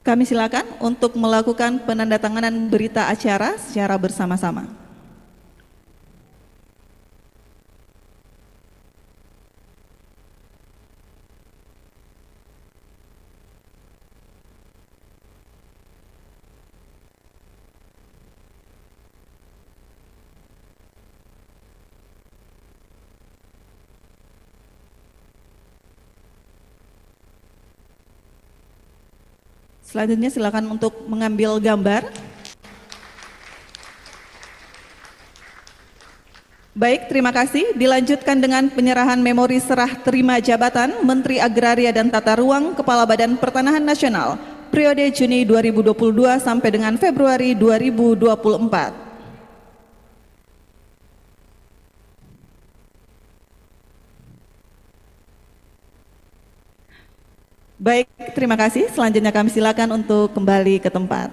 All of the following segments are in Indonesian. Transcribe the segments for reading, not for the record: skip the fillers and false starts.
Kami silakan untuk melakukan penandatanganan berita acara secara bersama-sama. Selanjutnya silakan untuk mengambil gambar. Baik, terima kasih. Dilanjutkan dengan penyerahan memori serah terima jabatan Menteri Agraria dan Tata Ruang Kepala Badan Pertanahan Nasional periode Juni 2022 sampai dengan Februari 2024. Baik, terima kasih. Selanjutnya kami silakan untuk kembali ke tempat.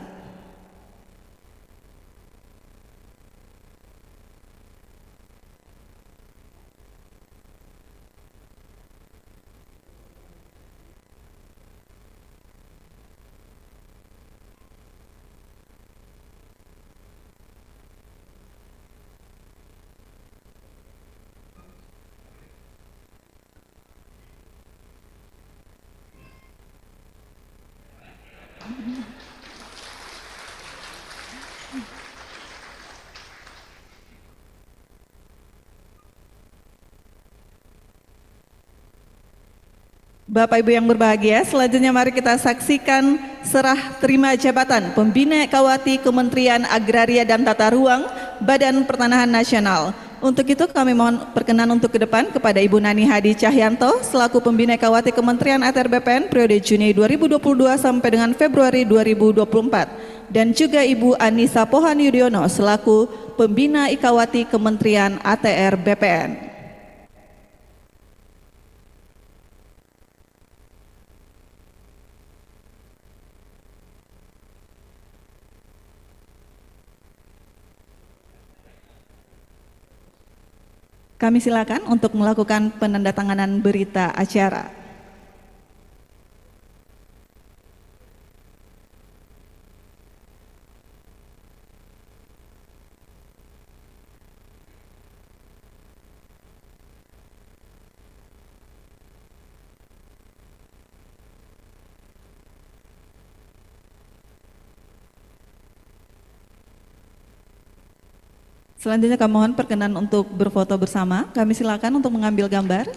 Bapak Ibu yang berbahagia, selanjutnya mari kita saksikan serah terima jabatan Pembina Ekawati Kementerian Agraria dan Tata Ruang Badan Pertanahan Nasional. Untuk itu kami mohon perkenan untuk ke depan kepada Ibu Nani Hadi Cahyanto selaku Pembina Ekawati Kementerian ATR BPN periode Juni 2022 sampai dengan Februari 2024 dan juga Ibu Anissa Pohan Yudhoyono selaku Pembina Ekawati Kementerian ATR BPN. Kami silakan untuk melakukan penandatanganan berita acara. Selanjutnya kami mohon perkenan untuk berfoto bersama. Kami silakan untuk mengambil gambar.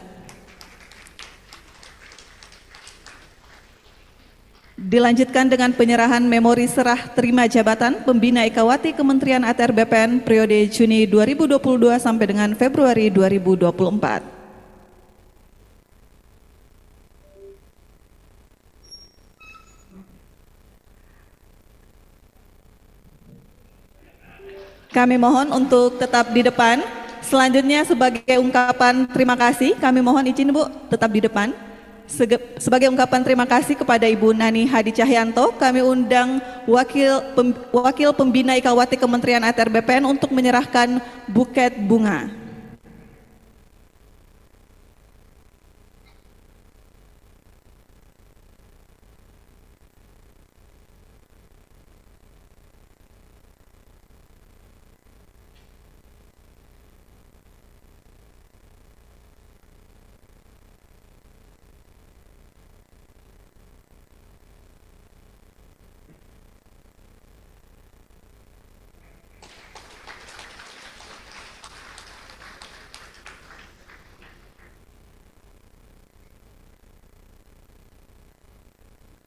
Dilanjutkan dengan penyerahan memori serah terima jabatan Pembina Ekawati Kementerian ATR BPN periode Juni 2022 sampai dengan Februari 2024. Kami mohon untuk tetap di depan. Selanjutnya sebagai ungkapan terima kasih, kami mohon izin Bu tetap di depan. Sebagai ungkapan terima kasih kepada Ibu Nani Hadi Cahyanto, kami undang Wakil Pembina Ekawati Kementerian ATR BPN untuk menyerahkan buket bunga.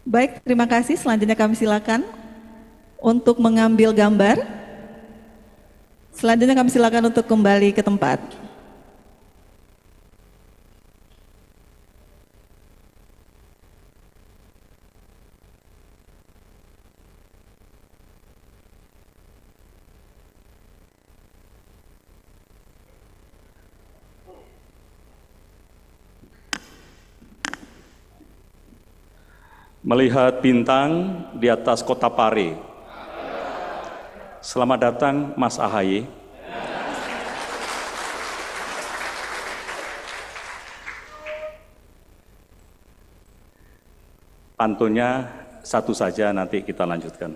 Baik, terima kasih. Selanjutnya kami silakan untuk mengambil gambar. Selanjutnya kami silakan untuk kembali ke tempat. Melihat bintang di atas kota Pare. Selamat datang Mas AHY. Pantunnya satu saja nanti kita lanjutkan.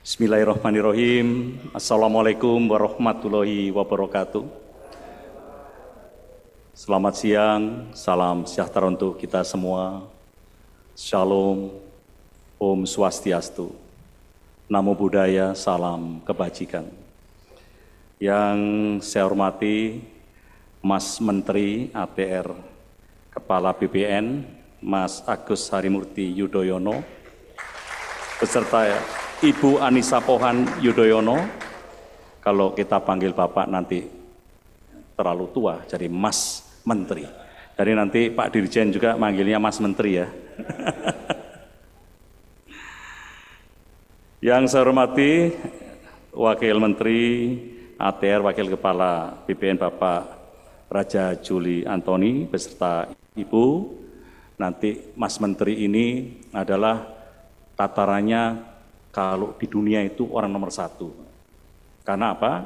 Bismillahirrahmanirrahim. Assalamualaikum warahmatullahi wabarakatuh. Selamat siang, salam sejahtera untuk kita semua. Shalom, Om Swastiastu, Namo Buddhaya, salam kebajikan. Yang saya hormati Mas Menteri ATR, Kepala BPN, Mas Agus Harimurti Yudhoyono, beserta Ibu Anissa Pohan Yudhoyono. Kalau kita panggil Bapak nanti terlalu tua, jadi Mas Menteri. Jadi nanti Pak Dirjen juga manggilnya Mas Menteri ya. Yang saya hormati Wakil Menteri ATR, Wakil Kepala BPN Bapak Raja Juli Antoni beserta Ibu. Nanti Mas Menteri ini adalah tatarannya kalau di dunia itu orang nomor 1. Karena apa?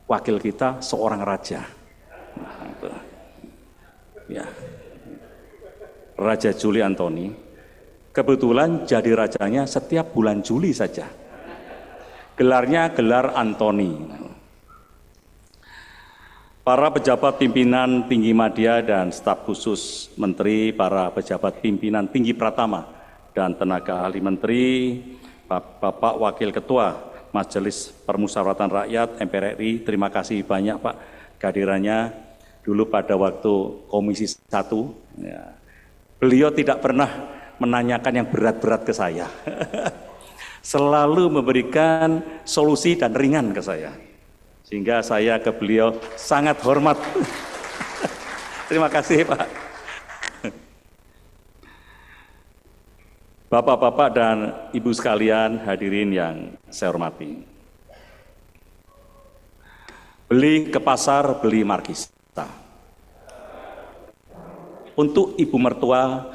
Wakil kita seorang raja. Nah, itu. Ya. Raja Juli Antoni kebetulan jadi rajanya setiap bulan Juli saja. Gelarnya gelar Antoni. Para pejabat pimpinan tinggi media dan staf khusus menteri, para pejabat pimpinan tinggi Pratama dan tenaga ahli menteri, Bapak Wakil Ketua Majelis Permusyawaratan Rakyat MPR RI, terima kasih banyak Pak kehadirannya. Dulu pada waktu Komisi 1, ya, beliau tidak pernah menanyakan yang berat-berat ke saya. Selalu memberikan solusi dan ringan ke saya. Sehingga saya ke beliau sangat hormat. Terima kasih Pak. Bapak-bapak dan Ibu sekalian hadirin yang saya hormati. Beli ke pasar, beli markis. Untuk Ibu mertua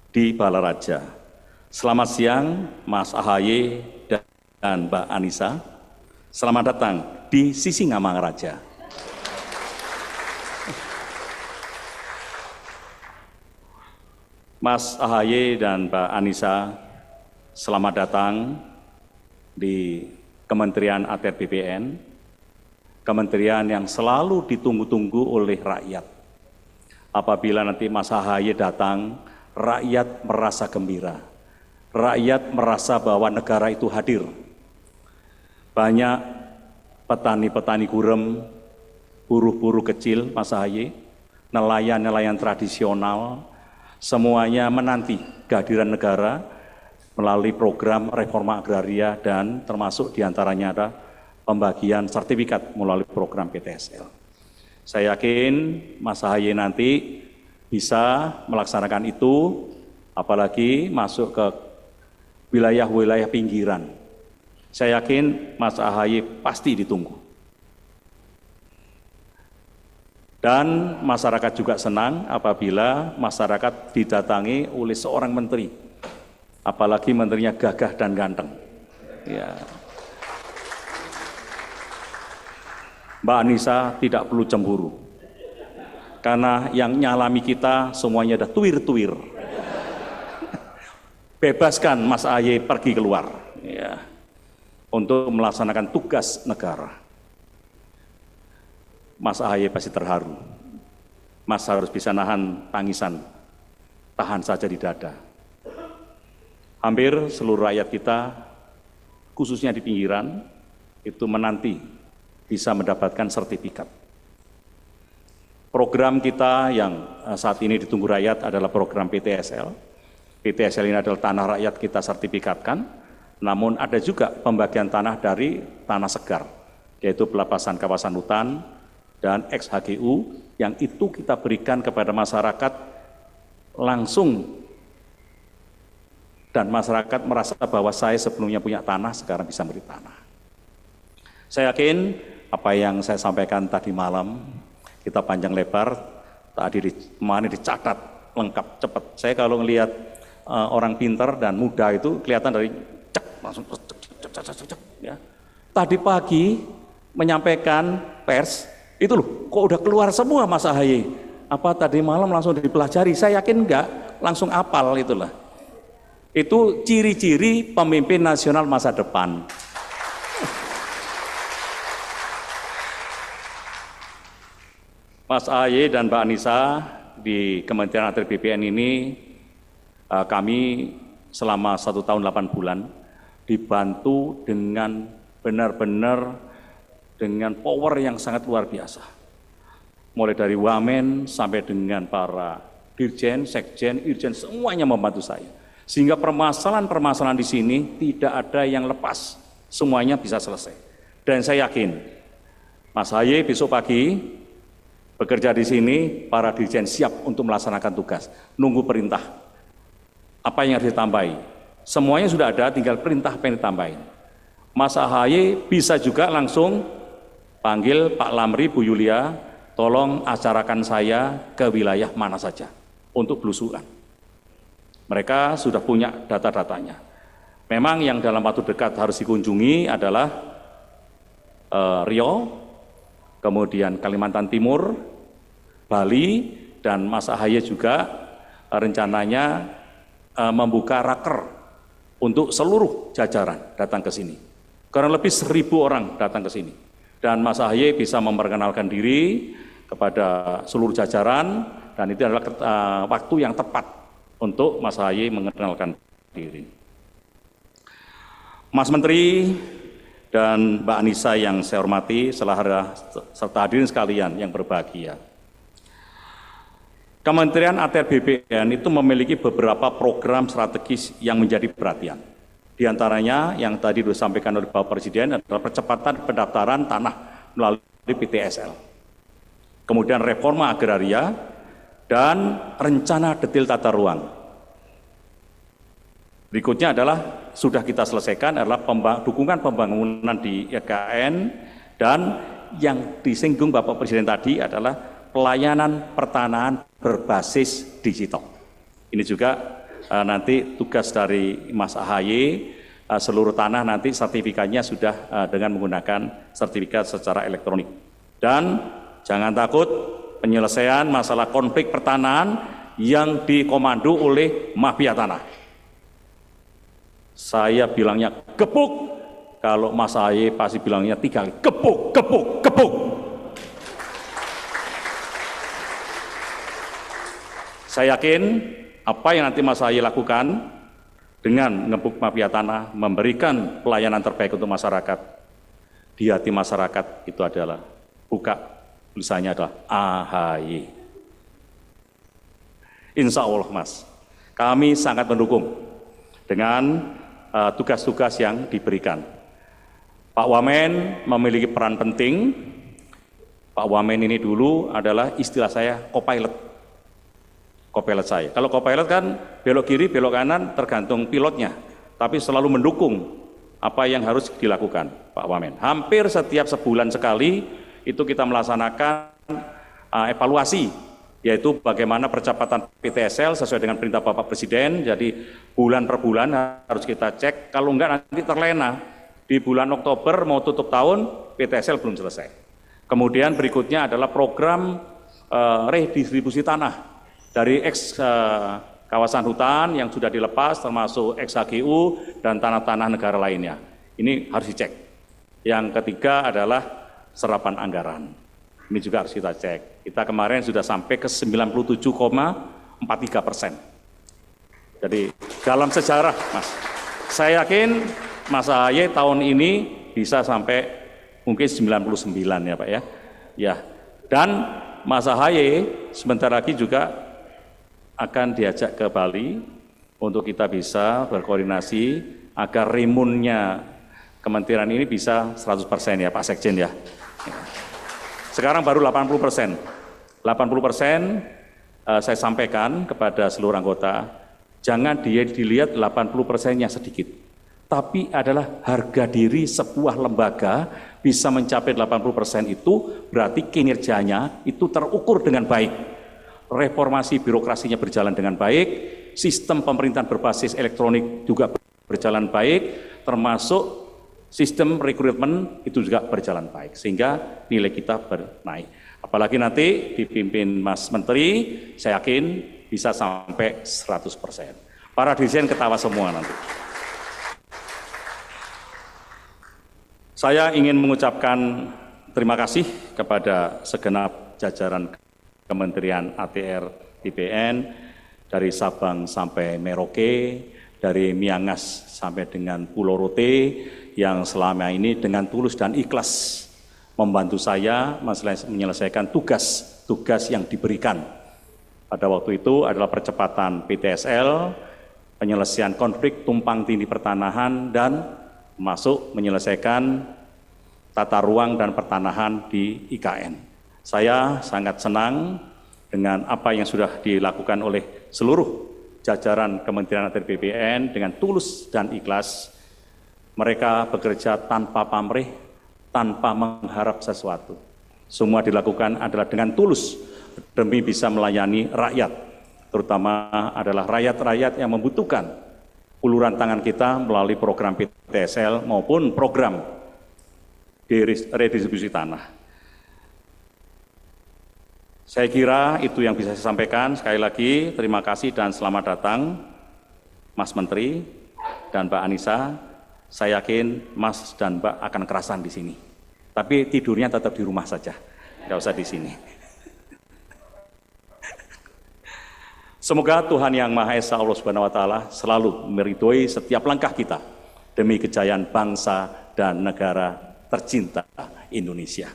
di Balaraja, selamat siang Mas AHY dan Mbak Anissa. Selamat datang di Sisingamangaraja. Mas AHY dan Mbak Anissa, selamat datang di Kementerian ATR BPN, kementerian yang selalu ditunggu-tunggu oleh rakyat. Apabila nanti Mas AHY datang, rakyat merasa gembira. Rakyat merasa bahwa negara itu hadir. Banyak petani-petani gurem, buruh-buruh kecil, Mas AHY, nelayan-nelayan tradisional, semuanya menanti kehadiran negara melalui program reforma agraria dan termasuk diantaranya ada pembagian sertifikat melalui program PTSL. Saya yakin Mas AHY nanti bisa melaksanakan itu, apalagi masuk ke wilayah-wilayah pinggiran. Saya yakin Mas AHY pasti ditunggu. Dan masyarakat juga senang apabila masyarakat didatangi oleh seorang menteri, apalagi menterinya gagah dan ganteng. Ya. Mbak Anissa tidak perlu cemburu, karena yang nyalami kita semuanya ada tuir-tuir. Bebaskan Mas AHY pergi keluar, ya, untuk melaksanakan tugas negara. Mas AHY pasti terharu. Mas harus bisa nahan tangisan, tahan saja di dada. Hampir seluruh rakyat kita, khususnya di pinggiran, itu menanti bisa mendapatkan sertifikat. Program kita yang saat ini ditunggu rakyat adalah program PTSL. PTSL ini adalah tanah rakyat kita sertifikatkan, namun ada juga pembagian tanah dari tanah segar, yaitu pelepasan kawasan hutan dan ex-HGU, yang itu kita berikan kepada masyarakat langsung, dan masyarakat merasa bahwa saya sebelumnya punya tanah, sekarang bisa beri tanah. Saya yakin apa yang saya sampaikan tadi malam, kita panjang lebar, tadi kemarin dicatat lengkap, cepat. Saya kalau melihat orang pintar dan muda itu kelihatan dari cek, langsung cek, ya. Tadi pagi menyampaikan pers, itu loh, kok udah keluar semua Mas AHY. Apa tadi malam langsung dipelajari? Saya yakin enggak, langsung apal itulah. Itu ciri-ciri pemimpin nasional masa depan. Mas AHY dan Mbak Anissa di Kementerian ATR BPN ini kami selama 1 tahun 8 bulan dibantu dengan benar-benar dengan power yang sangat luar biasa. Mulai dari Wamen sampai dengan para Dirjen, Sekjen, Irjen, semuanya membantu saya. Sehingga permasalahan-permasalahan di sini tidak ada yang lepas, semuanya bisa selesai. Dan saya yakin, Mas AHY besok pagi bekerja di sini, para Dirjen siap untuk melaksanakan tugas, nunggu perintah. Apa yang harus ditambahi? Semuanya sudah ada, tinggal perintah apa yang ditambahin. Mas AHY bisa juga langsung panggil Pak Lamri, Bu Yulia, tolong acarakan saya ke wilayah mana saja untuk belusukan. Mereka sudah punya data-datanya. Memang yang dalam waktu dekat harus dikunjungi adalah Riau, kemudian Kalimantan Timur, Bali, dan Mas AHY juga rencananya membuka raker untuk seluruh jajaran datang ke sini. Kurang lebih 1.000 orang datang ke sini. Dan Mas AHY bisa memperkenalkan diri kepada seluruh jajaran, dan itu adalah waktu yang tepat untuk Mas AHY mengenalkan diri. Mas Menteri dan Mbak Anissa yang saya hormati, serta hadirin sekalian yang berbahagia. Kementerian ATR BPN itu memiliki beberapa program strategis yang menjadi perhatian. Di antaranya yang tadi disampaikan oleh Bapak Presiden adalah percepatan pendaftaran tanah melalui PTSL. Kemudian reforma agraria, dan rencana detail tata ruang. Berikutnya adalah sudah kita selesaikan adalah dukungan pembangunan di IKN, dan yang disinggung Bapak Presiden tadi adalah pelayanan pertanahan berbasis digital. Ini juga nanti tugas dari Mas AHY, seluruh tanah nanti sertifikatnya sudah dengan menggunakan sertifikat secara elektronik. Dan jangan takut, penyelesaian masalah konflik pertanahan yang dikomando oleh mafia tanah. Saya bilangnya gebuk, kalau Mas AHY pasti bilangnya 3 kali, gebuk, gebuk, gebuk. Saya yakin apa yang nanti Mas AHY lakukan dengan ngebuk mafia tanah, memberikan pelayanan terbaik untuk masyarakat, di hati masyarakat itu adalah buka tulisannya adalah AHY. Insya Allah Mas, kami sangat mendukung dengan tugas-tugas yang diberikan. Pak Wamen memiliki peran penting. Pak Wamen ini dulu adalah istilah saya co-pilot. Co-pilot saya. Kalau co-pilot kan belok kiri, belok kanan tergantung pilotnya. Tapi selalu mendukung apa yang harus dilakukan Pak Wamen. Hampir setiap sebulan sekali itu kita melaksanakan evaluasi, yaitu bagaimana percepatan PTSL sesuai dengan perintah Bapak Presiden. Jadi bulan per bulan harus kita cek, kalau enggak nanti terlena. Di bulan Oktober mau tutup tahun, PTSL belum selesai. Kemudian berikutnya adalah program redistribusi tanah dari kawasan hutan yang sudah dilepas, termasuk ex-HGU dan tanah-tanah negara lainnya. Ini harus dicek. Yang ketiga adalah serapan anggaran. Ini juga harus kita cek. Kita kemarin sudah sampai ke 97,43%. Jadi dalam sejarah, Mas, saya yakin Mas AHY tahun ini bisa sampai mungkin 99 ya Pak ya. Ya. Dan Mas AHY sebentar lagi juga akan diajak ke Bali untuk kita bisa berkoordinasi agar rimunnya kementerian ini bisa 100% ya Pak Sekjen ya. Sekarang baru 80%. 80% saya sampaikan kepada seluruh anggota, jangan dilihat 80%-nya sedikit, tapi adalah harga diri sebuah lembaga bisa mencapai 80% itu berarti kinerjanya itu terukur dengan baik. Reformasi birokrasinya berjalan dengan baik, sistem pemerintahan berbasis elektronik juga berjalan baik, termasuk sistem rekrutmen itu juga berjalan baik, sehingga nilai kita bernaik. Apalagi nanti dipimpin Mas Menteri, saya yakin bisa sampai 100%. Para dirjen ketawa semua nanti. Saya ingin mengucapkan terima kasih kepada segenap jajaran Kementerian ATR BPN, dari Sabang sampai Merauke, dari Miangas sampai dengan Pulau Rote, yang selama ini dengan tulus dan ikhlas membantu saya menyelesaikan tugas yang diberikan. Pada waktu itu adalah percepatan PTSL, penyelesaian konflik tumpang tindih pertanahan, dan masuk menyelesaikan tata ruang dan pertanahan di IKN. Saya sangat senang dengan apa yang sudah dilakukan oleh seluruh jajaran Kementerian ATR BPN dengan tulus dan ikhlas. Mereka bekerja tanpa pamrih, tanpa mengharap sesuatu. Semua dilakukan adalah dengan tulus demi bisa melayani rakyat, terutama adalah rakyat-rakyat yang membutuhkan uluran tangan kita melalui program PTSL maupun program redistribusi tanah. Saya kira itu yang bisa saya sampaikan. Sekali lagi terima kasih dan selamat datang Mas Menteri dan Mbak Anissa. Saya yakin Mas dan Mbak akan kerasan di sini. Tapi tidurnya tetap di rumah saja, nggak usah di sini. Semoga Tuhan Yang Maha Esa Allah Subhanahu wa Ta'ala selalu meridhoi setiap langkah kita demi kejayaan bangsa dan negara tercinta Indonesia.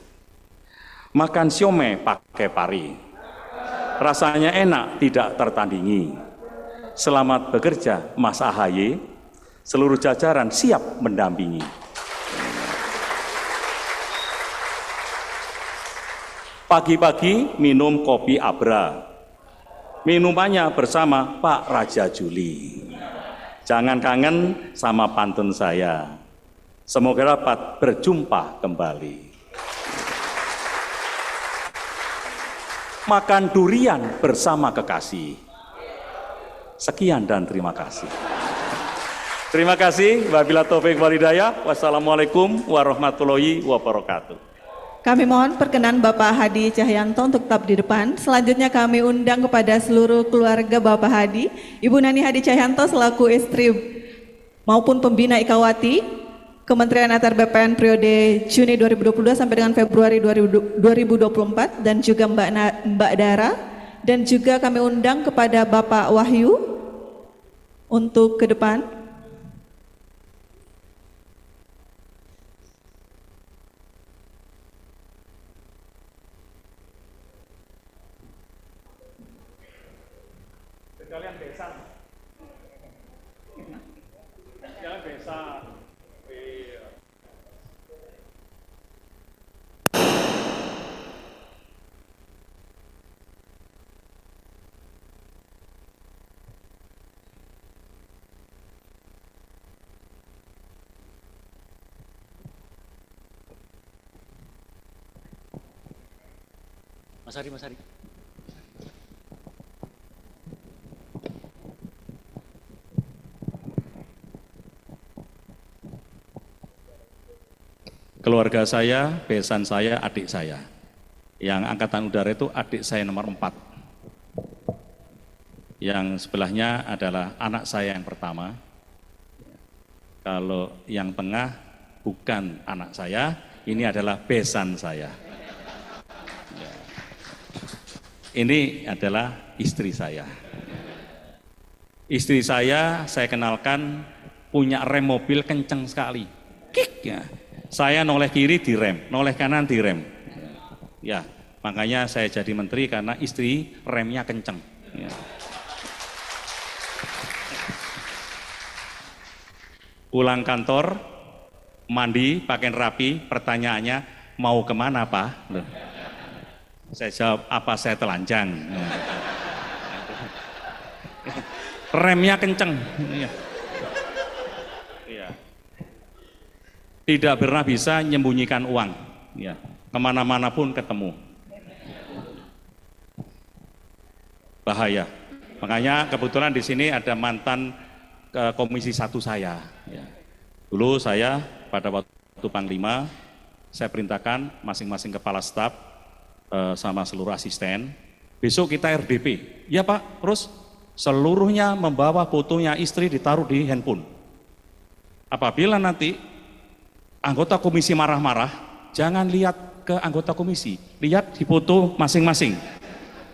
Makan siomay pakai pari, rasanya enak tidak tertandingi. Selamat bekerja Mas AHY, seluruh jajaran siap mendampingi. Pagi-pagi minum kopi Abra, minumannya bersama Pak Raja Juli. Jangan kangen sama pantun saya, semoga dapat berjumpa kembali. Makan durian bersama kekasih. Sekian dan terima kasih. Terima kasih. Wabillahi taufiq wal hidayah. Wassalamualaikum warahmatullahi wabarakatuh. Kami mohon perkenan Bapak Hadi Cahyanto untuk tetap di depan. Selanjutnya kami undang kepada seluruh keluarga Bapak Hadi, Ibu Nani Hadi Cahyanto selaku istri maupun pembina Ikawati, Kementerian ATR BPN periode Juni 2022 sampai dengan Februari 2024, dan juga Mbak Dara, dan juga kami undang kepada Bapak Wahyu untuk ke depan. Sekalian besan. Jangan besan. Mas Hari. Keluarga saya, besan saya, adik saya. Yang angkatan udara itu adik saya nomor 4. Yang sebelahnya adalah anak saya yang pertama. Kalau yang tengah bukan anak saya, ini adalah besan saya. Ini adalah istri saya. Istri saya kenalkan punya rem mobil kenceng sekali. Kik ya. Saya noleh kiri direm, noleh kanan direm. Ya, makanya saya jadi menteri karena istri remnya kenceng. Ya. Pulang kantor, mandi, pakaian rapi, pertanyaannya mau kemana Pak? Loh. Saya jawab, apa saya telanjang? Remnya kenceng. Ya. Tidak pernah bisa menyembunyikan uang. Ya. Kemana-mana pun ketemu. Bahaya. Makanya kebetulan di sini ada mantan Komisi 1 saya. Ya. Dulu saya pada waktu Panglima, saya perintahkan masing-masing kepala staf sama seluruh asisten, besok kita RDP. Ya Pak, terus seluruhnya membawa fotonya istri ditaruh di handphone. Apabila nanti anggota komisi marah-marah, jangan lihat ke anggota komisi, lihat di foto masing-masing.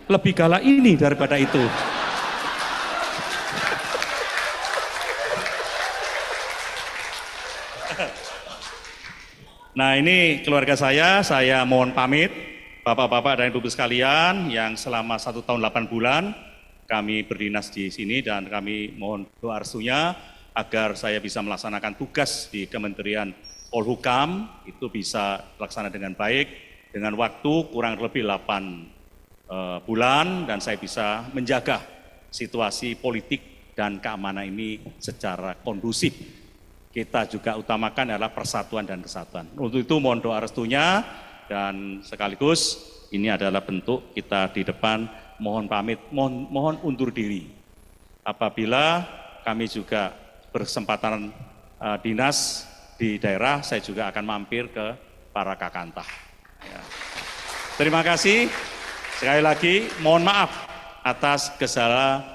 Lebih galak ini daripada itu. Nah, ini keluarga saya mohon pamit, Bapak-bapak dan Ibu sekalian yang selama 1 tahun 8 bulan kami berdinas di sini, dan kami mohon doa restunya agar saya bisa melaksanakan tugas di Kementerian Polhukam itu bisa terlaksana dengan baik, dengan waktu kurang lebih 8 bulan, dan saya bisa menjaga situasi politik dan keamanan ini secara kondusif. Kita juga utamakan adalah persatuan dan kesatuan. Untuk itu mohon doa restunya, dan sekaligus ini adalah bentuk kita di depan mohon pamit, mohon undur diri. Apabila kami juga bersempatan dinas di daerah, saya juga akan mampir ke para kakantah. Ya. Terima kasih. Sekali lagi mohon maaf atas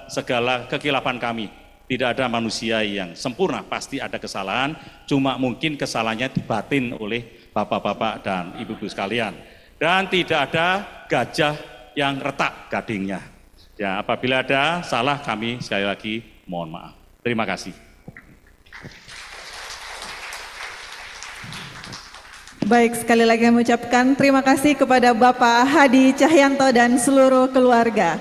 segala kekilapan kami. Tidak ada manusia yang sempurna, pasti ada kesalahan, cuma mungkin kesalahannya dibatin oleh bapak-bapak dan ibu-ibu sekalian. Dan tidak ada gajah yang retak gadingnya. Ya, apabila ada salah kami sekali lagi mohon maaf. Terima kasih. Baik, sekali lagi kami ucapkan terima kasih kepada Bapak Hadi Cahyanto dan seluruh keluarga.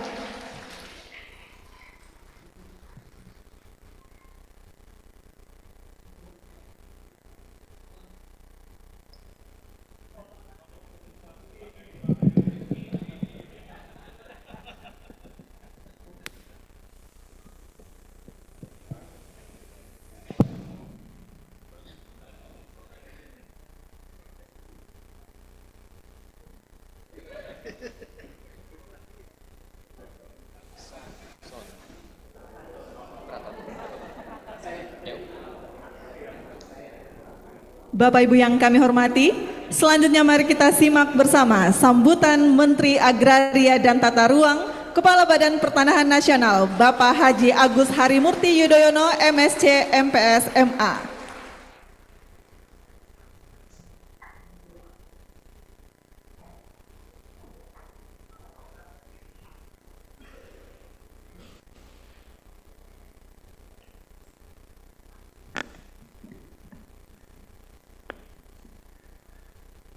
Bapak Ibu yang kami hormati, selanjutnya mari kita simak bersama sambutan Menteri Agraria dan Tata Ruang, Kepala Badan Pertanahan Nasional, Bapak Haji Agus Harimurti Yudhoyono, MSc, MPs, MA.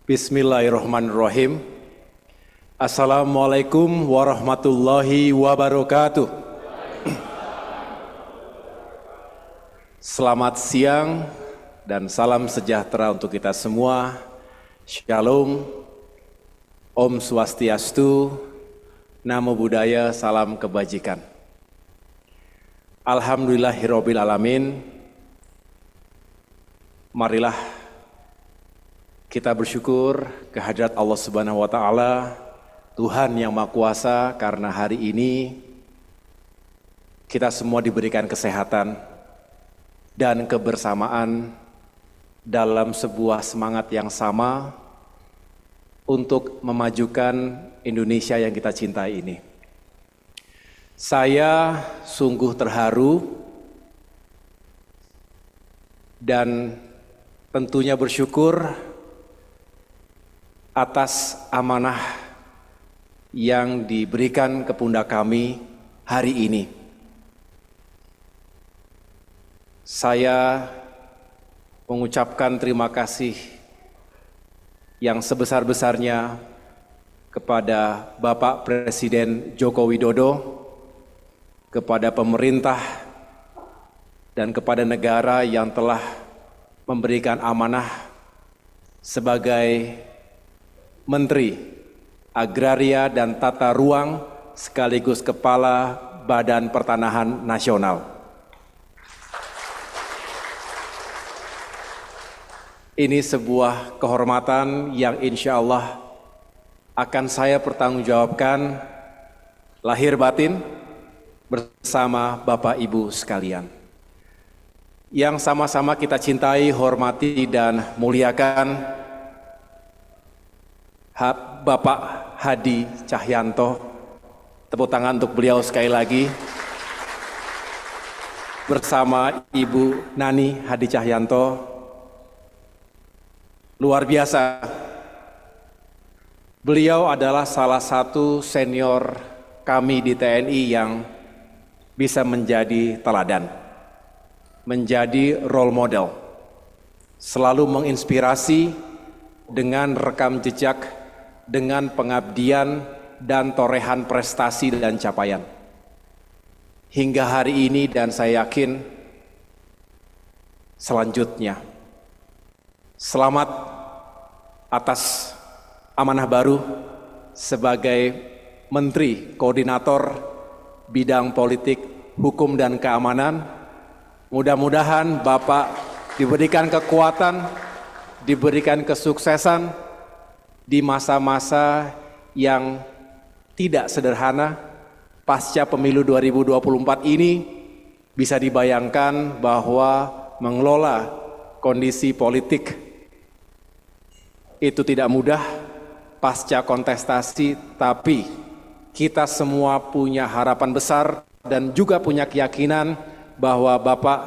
Bismillahirrahmanirrahim. Assalamualaikum warahmatullahi wabarakatuh. Selamat siang dan salam sejahtera untuk kita semua. Shalom, Om Swastiastu, Namo Buddhaya, salam kebajikan. Alhamdulillahirabbil alamin. Marilah kita bersyukur kehadirat Allah Subhanahu wa Ta'ala, Tuhan yang Maha Kuasa, karena hari ini kita semua diberikan kesehatan dan kebersamaan dalam sebuah semangat yang sama untuk memajukan Indonesia yang kita cintai ini. Saya sungguh terharu dan tentunya bersyukur atas amanah yang diberikan ke pundak kami hari ini. Saya mengucapkan terima kasih yang sebesar-besarnya kepada Bapak Presiden Joko Widodo, kepada pemerintah, dan kepada negara yang telah memberikan amanah sebagai Menteri Agraria dan Tata Ruang sekaligus Kepala Badan Pertanahan Nasional. Ini sebuah kehormatan yang insya Allah akan saya pertanggungjawabkan lahir batin bersama Bapak Ibu sekalian. Yang sama-sama kita cintai, hormati, dan muliakan Bapak Hadi Cahyanto. Tepuk tangan untuk beliau sekali lagi. bersama Ibu Nani Hadi Cahyanto, luar biasa. Beliau adalah salah satu senior kami di TNI yang bisa menjadi teladan, menjadi role model, selalu menginspirasi dengan rekam jejak, dengan pengabdian dan torehan prestasi dan capaian. Hingga hari ini dan saya yakin selanjutnya. Selamat atas amanah baru sebagai Menteri Koordinator Bidang Politik, Hukum dan Keamanan. Mudah-mudahan Bapak diberikan kekuatan, diberikan kesuksesan di masa-masa yang tidak sederhana. Pasca pemilu 2024 ini bisa dibayangkan bahwa mengelola kondisi politik itu tidak mudah pasca kontestasi, tapi kita semua punya harapan besar dan juga punya keyakinan bahwa Bapak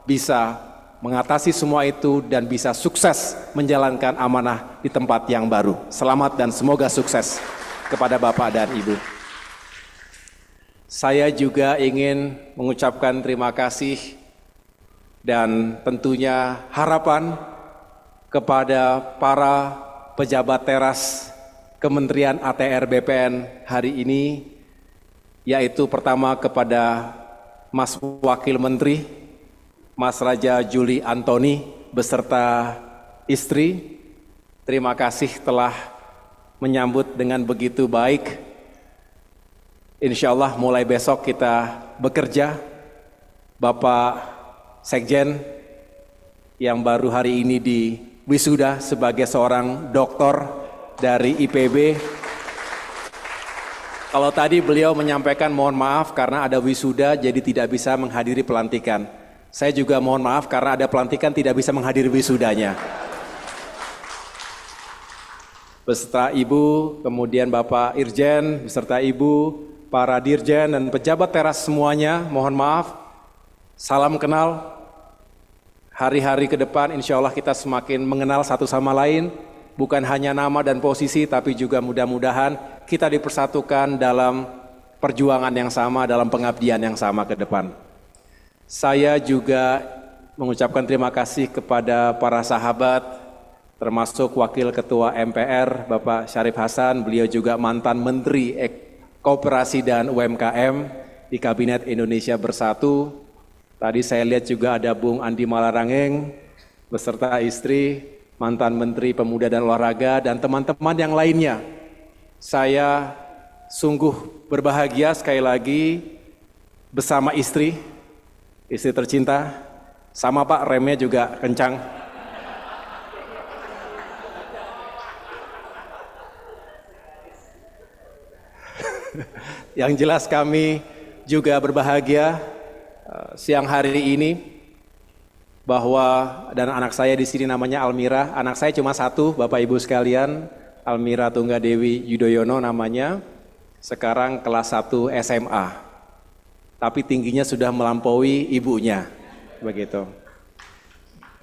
bisa mengatasi semua itu dan bisa sukses menjalankan amanah di tempat yang baru. Selamat dan semoga sukses kepada Bapak dan Ibu. Saya juga ingin mengucapkan terima kasih dan tentunya harapan kepada para pejabat teras Kementerian ATR BPN hari ini, yaitu pertama kepada Mas Wakil Menteri, Mas Raja Juli Antoni beserta istri. Terima kasih telah menyambut dengan begitu baik. Insya Allah mulai besok kita bekerja. Bapak Sekjen yang baru hari ini di wisuda sebagai seorang doktor dari IPB. Kalau tadi beliau menyampaikan mohon maaf karena ada wisuda jadi tidak bisa menghadiri pelantikan. Saya juga mohon maaf karena ada pelantikan tidak bisa menghadiri wisudanya. Beserta Ibu, kemudian Bapak Irjen, beserta Ibu, para dirjen dan pejabat teras semuanya, mohon maaf, salam kenal. Hari-hari ke depan insya Allah kita semakin mengenal satu sama lain, bukan hanya nama dan posisi, tapi juga mudah-mudahan kita dipersatukan dalam perjuangan yang sama, dalam pengabdian yang sama ke depan. Saya juga mengucapkan terima kasih kepada para sahabat, termasuk Wakil Ketua MPR, Bapak Syarif Hasan, beliau juga mantan Menteri Koperasi dan UMKM di Kabinet Indonesia Bersatu. Tadi saya lihat juga ada Bung Andi Malarangeng beserta istri, mantan Menteri Pemuda dan Olahraga, dan teman-teman yang lainnya. Saya sungguh berbahagia sekali lagi bersama istri tercinta, sama Pak remnya juga kencang. Yang jelas kami juga berbahagia siang hari ini bahwa dan anak saya di sini namanya Almira. Anak saya cuma satu, Bapak Ibu sekalian, Almira Tunggadewi Yudhoyono namanya. Sekarang kelas 1 SMA. Tapi tingginya sudah melampaui ibunya. Begitu.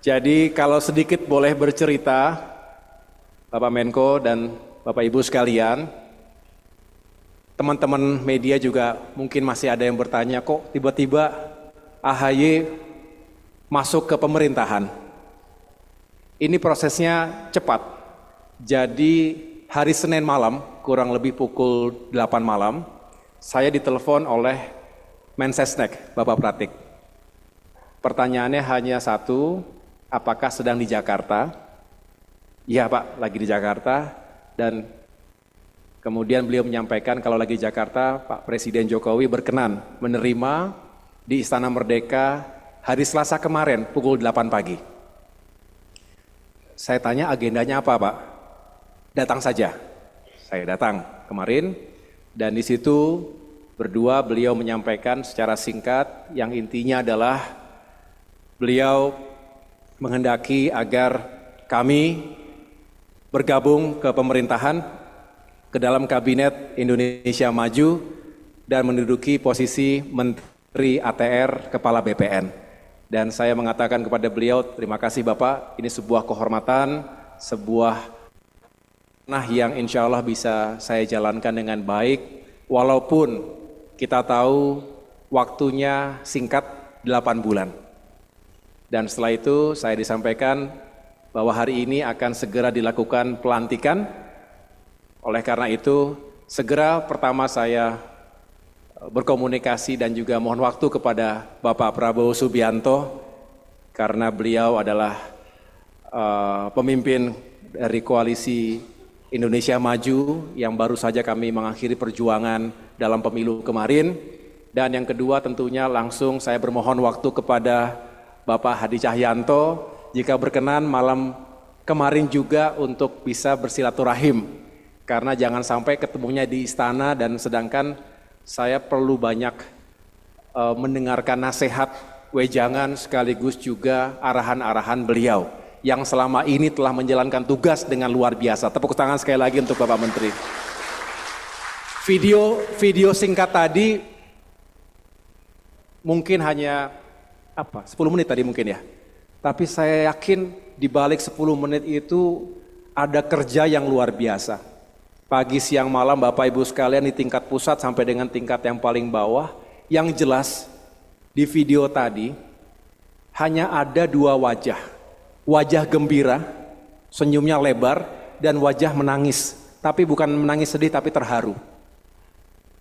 Jadi kalau sedikit boleh bercerita, Bapak Menko dan Bapak Ibu sekalian, teman-teman media juga mungkin masih ada yang bertanya, kok tiba-tiba AHY masuk ke pemerintahan? Ini prosesnya cepat. Jadi hari Senin malam, kurang lebih pukul 8 malam, saya ditelepon oleh Mensesnek, Bapak Pratik. Pertanyaannya hanya satu, apakah sedang di Jakarta? Iya Pak, lagi di Jakarta. Dan kemudian beliau menyampaikan kalau lagi di Jakarta, Pak Presiden Jokowi berkenan menerima di Istana Merdeka hari Selasa kemarin pukul 8 pagi. Saya tanya agendanya apa Pak? Datang saja. Saya datang kemarin dan di situ berdua beliau menyampaikan secara singkat yang intinya adalah beliau menghendaki agar kami bergabung ke pemerintahan, ke dalam Kabinet Indonesia Maju dan menduduki posisi Menteri Menteri ATR, Kepala BPN. Dan saya mengatakan kepada beliau, terima kasih Bapak, ini sebuah kehormatan, sebuah yang insya Allah bisa saya jalankan dengan baik, walaupun kita tahu waktunya singkat 8 bulan. Dan setelah itu saya disampaikan bahwa hari ini akan segera dilakukan pelantikan. Oleh karena itu, segera pertama saya berkomunikasi dan juga mohon waktu kepada Bapak Prabowo Subianto, karena beliau adalah pemimpin dari koalisi Indonesia Maju yang baru saja kami mengakhiri perjuangan dalam pemilu kemarin. Dan yang kedua tentunya langsung saya bermohon waktu kepada Bapak Hadi Cahyanto, jika berkenan malam kemarin juga untuk bisa bersilaturahim. Karena jangan sampai ketemunya di istana dan sedangkan saya perlu banyak mendengarkan nasihat, wejangan sekaligus juga arahan-arahan beliau yang selama ini telah menjalankan tugas dengan luar biasa. Tepuk tangan sekali lagi untuk Bapak Menteri. Video singkat tadi mungkin hanya 10 menit tadi mungkin ya. Tapi saya yakin di balik 10 menit itu ada kerja yang luar biasa. Pagi, siang, malam Bapak Ibu sekalian di tingkat pusat sampai dengan tingkat yang paling bawah. Yang jelas di video tadi hanya ada 2 wajah. Wajah gembira, senyumnya lebar, dan wajah menangis. Tapi bukan menangis sedih tapi terharu.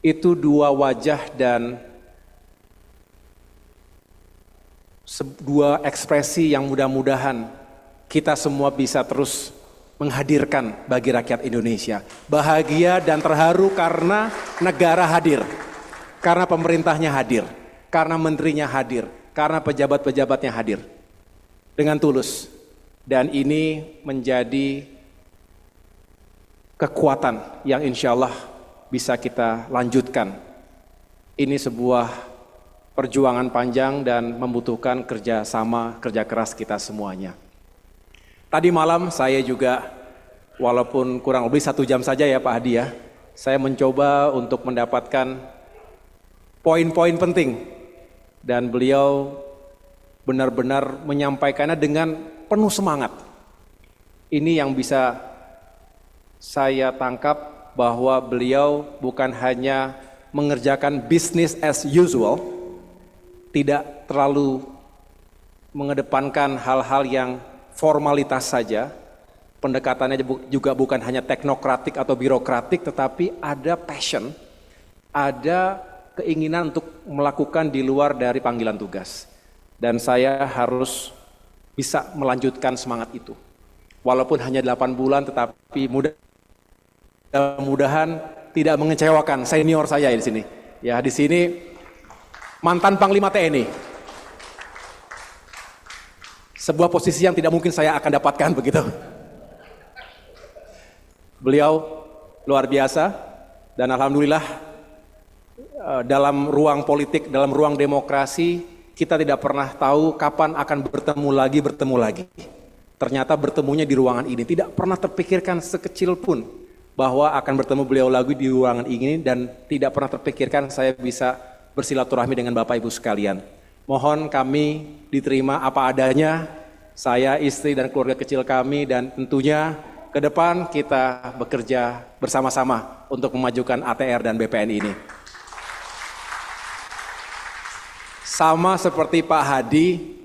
Itu 2 wajah dan 2 ekspresi yang mudah-mudahan kita semua bisa terus menghadirkan bagi rakyat Indonesia. Bahagia dan terharu karena negara hadir, karena pemerintahnya hadir, karena menterinya hadir, karena pejabat-pejabatnya hadir dengan tulus. Dan ini menjadi kekuatan yang insya Allah bisa kita lanjutkan. Ini sebuah perjuangan panjang dan membutuhkan kerja sama, kerja keras kita semuanya. Tadi malam saya juga, walaupun kurang lebih 1 jam saja ya Pak Hadi ya, saya mencoba untuk mendapatkan poin-poin penting. Dan beliau benar-benar menyampaikannya dengan penuh semangat. Ini yang bisa saya tangkap bahwa beliau bukan hanya mengerjakan business as usual, tidak terlalu mengedepankan hal-hal yang formalitas saja, pendekatannya juga bukan hanya teknokratik atau birokratik, tetapi ada passion, ada keinginan untuk melakukan di luar dari panggilan tugas. Dan saya harus bisa melanjutkan semangat itu. Walaupun hanya 8 bulan, tetapi mudah-mudahan tidak mengecewakan senior saya di sini. Ya, di sini mantan Panglima TNI. Sebuah posisi yang tidak mungkin saya akan dapatkan begitu. Beliau luar biasa dan alhamdulillah dalam ruang politik, dalam ruang demokrasi kita tidak pernah tahu kapan akan bertemu lagi. Ternyata bertemunya di ruangan ini, tidak pernah terpikirkan sekecil pun bahwa akan bertemu beliau lagi di ruangan ini dan tidak pernah terpikirkan saya bisa bersilaturahmi dengan Bapak Ibu sekalian. Mohon kami diterima apa adanya, saya, istri dan keluarga kecil kami, dan tentunya ke depan kita bekerja bersama-sama untuk memajukan ATR dan BPN ini. Sama seperti Pak Hadi,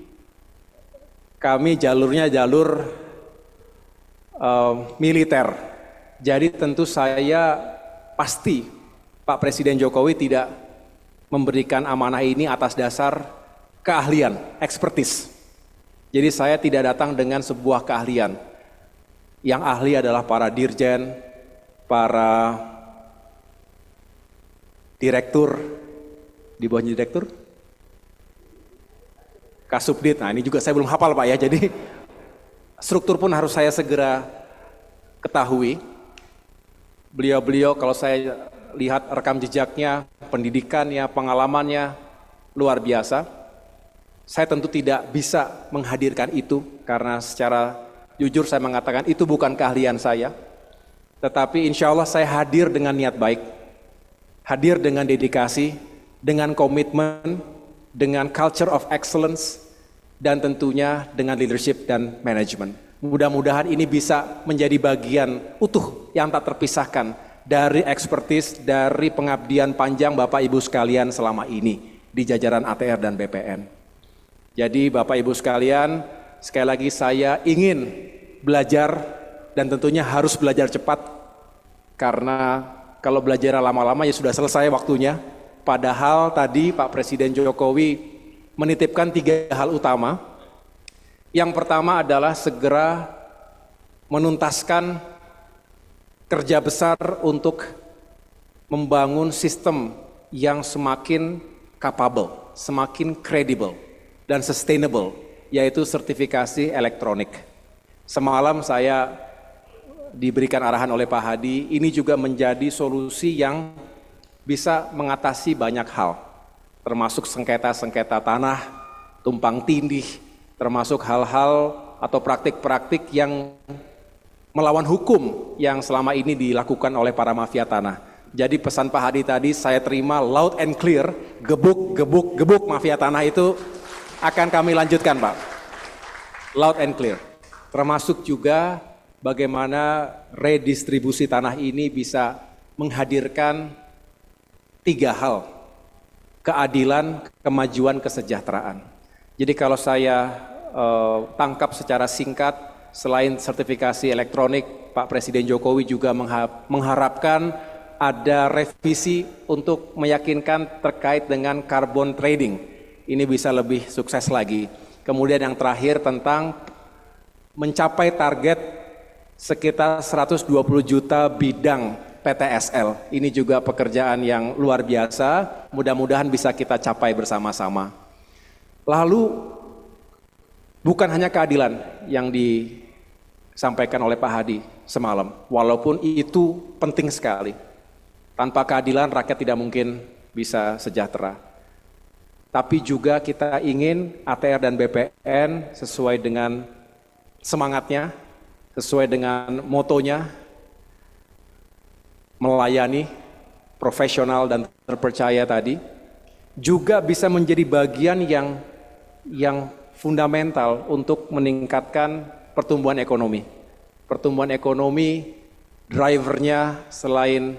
kami jalurnya jalur militer. Jadi tentu saya pasti Pak Presiden Jokowi tidak memberikan amanah ini atas dasar keahlian, expertise. Jadi saya tidak datang dengan sebuah keahlian. Yang ahli adalah para dirjen, para direktur, di bawahnya direktur, Kasubdit. Nah ini juga saya belum hafal Pak ya, jadi struktur pun harus saya segera ketahui. Beliau-beliau kalau saya lihat rekam jejaknya, pendidikannya, pengalamannya luar biasa. Saya tentu tidak bisa menghadirkan itu karena secara jujur saya mengatakan itu bukan keahlian saya. Tetapi insya Allah saya hadir dengan niat baik, hadir dengan dedikasi, dengan komitmen, dengan culture of excellence, dan tentunya dengan leadership dan management. Mudah-mudahan ini bisa menjadi bagian utuh yang tak terpisahkan dari expertise, dari pengabdian panjang Bapak Ibu sekalian selama ini di jajaran ATR dan BPN. Jadi Bapak Ibu sekalian, sekali lagi saya ingin belajar dan tentunya harus belajar cepat, karena kalau belajar lama-lama ya sudah selesai waktunya. Padahal tadi Pak Presiden Jokowi menitipkan 3 hal utama. Yang pertama adalah segera menuntaskan kerja besar untuk membangun sistem yang semakin capable, semakin kredibel dan sustainable, yaitu sertifikasi elektronik. Semalam saya diberikan arahan oleh Pak Hadi, ini juga menjadi solusi yang bisa mengatasi banyak hal, termasuk sengketa-sengketa tanah, tumpang tindih, termasuk hal-hal atau praktik-praktik yang melawan hukum yang selama ini dilakukan oleh para mafia tanah. Jadi pesan Pak Hadi tadi saya terima loud and clear, gebuk, gebuk, gebuk mafia tanah itu akan kami lanjutkan, Pak. Loud and clear. Termasuk juga bagaimana redistribusi tanah ini bisa menghadirkan 3 hal, keadilan, kemajuan, kesejahteraan. Jadi kalau saya tangkap secara singkat, selain sertifikasi elektronik, Pak Presiden Jokowi juga mengharapkan ada revisi untuk meyakinkan terkait dengan carbon trading. Ini bisa lebih sukses lagi. Kemudian yang terakhir tentang mencapai target sekitar 120 juta bidang PTSL. Ini juga pekerjaan yang luar biasa, mudah-mudahan bisa kita capai bersama-sama. Lalu bukan hanya keadilan yang disampaikan oleh Pak Hadi semalam, walaupun itu penting sekali. Tanpa keadilan rakyat tidak mungkin bisa sejahtera. Tapi juga kita ingin ATR dan BPN sesuai dengan semangatnya, sesuai dengan motonya, melayani, profesional dan terpercaya tadi, juga bisa menjadi bagian yang fundamental untuk meningkatkan pertumbuhan ekonomi. Pertumbuhan ekonomi, drivernya selain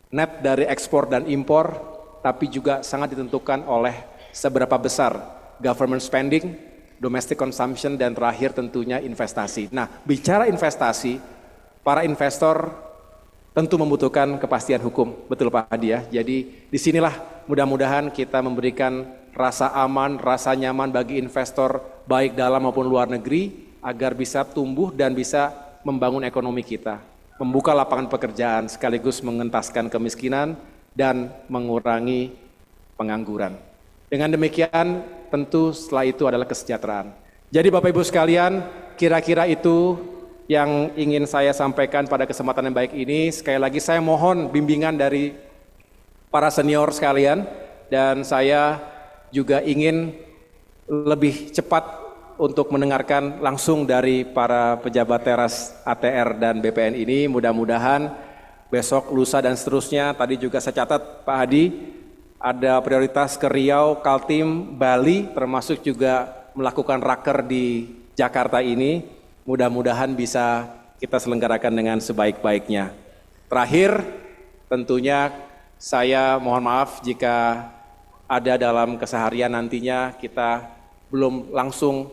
net dari ekspor dan impor, tapi juga sangat ditentukan oleh seberapa besar government spending, domestic consumption, dan terakhir tentunya investasi. Nah, bicara investasi, para investor tentu membutuhkan kepastian hukum, betul Pak Hadi ya. Jadi disinilah mudah-mudahan kita memberikan rasa aman, rasa nyaman bagi investor baik dalam maupun luar negeri agar bisa tumbuh dan bisa membangun ekonomi kita, membuka lapangan pekerjaan sekaligus mengentaskan kemiskinan dan mengurangi pengangguran. Dengan demikian tentu setelah itu adalah kesejahteraan. Jadi Bapak Ibu sekalian, kira-kira itu yang ingin saya sampaikan pada kesempatan yang baik ini. Sekali lagi saya mohon bimbingan dari para senior sekalian, dan saya juga ingin lebih cepat untuk mendengarkan langsung dari para pejabat teras ATR dan BPN ini. Mudah-mudahan besok, lusa dan seterusnya, tadi juga saya catat Pak Hadi, ada prioritas ke Riau, Kaltim, Bali, termasuk juga melakukan raker di Jakarta ini. Mudah-mudahan bisa kita selenggarakan dengan sebaik-baiknya. Terakhir, tentunya saya mohon maaf jika ada dalam keseharian nantinya kita belum langsung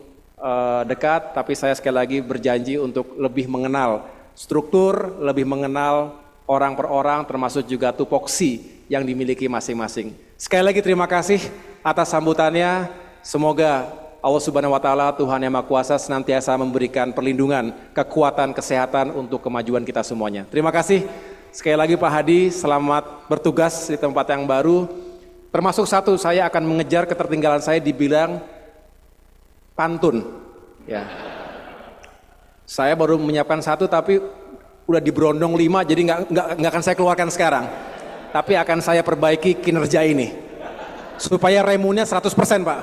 dekat, tapi saya sekali lagi berjanji untuk lebih mengenal struktur, lebih mengenal orang per orang, termasuk juga tupoksi yang dimiliki masing-masing. Sekali lagi terima kasih atas sambutannya. Semoga Allah Subhanahu wa Ta'ala, Tuhan Yang Maha Kuasa, senantiasa memberikan perlindungan, kekuatan, kesehatan untuk kemajuan kita semuanya. Terima kasih. Sekali lagi Pak Hadi, selamat bertugas di tempat yang baru. Termasuk satu, saya akan mengejar ketertinggalan saya dibilang pantun. Ya. Saya baru menyiapkan satu, tapi udah diberondong 5, jadi nggak akan saya keluarkan sekarang. Tapi akan saya perbaiki kinerja ini supaya remunya 100%, Pak.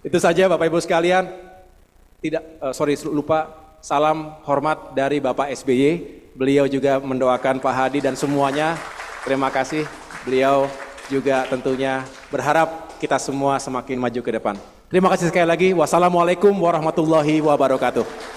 Itu saja Bapak Ibu sekalian. Lupa salam hormat dari Bapak SBY. Beliau juga mendoakan Pak Hadi dan semuanya. Terima kasih. Beliau juga tentunya berharap kita semua semakin maju ke depan. Terima kasih sekali lagi. Wassalamualaikum warahmatullahi wabarakatuh.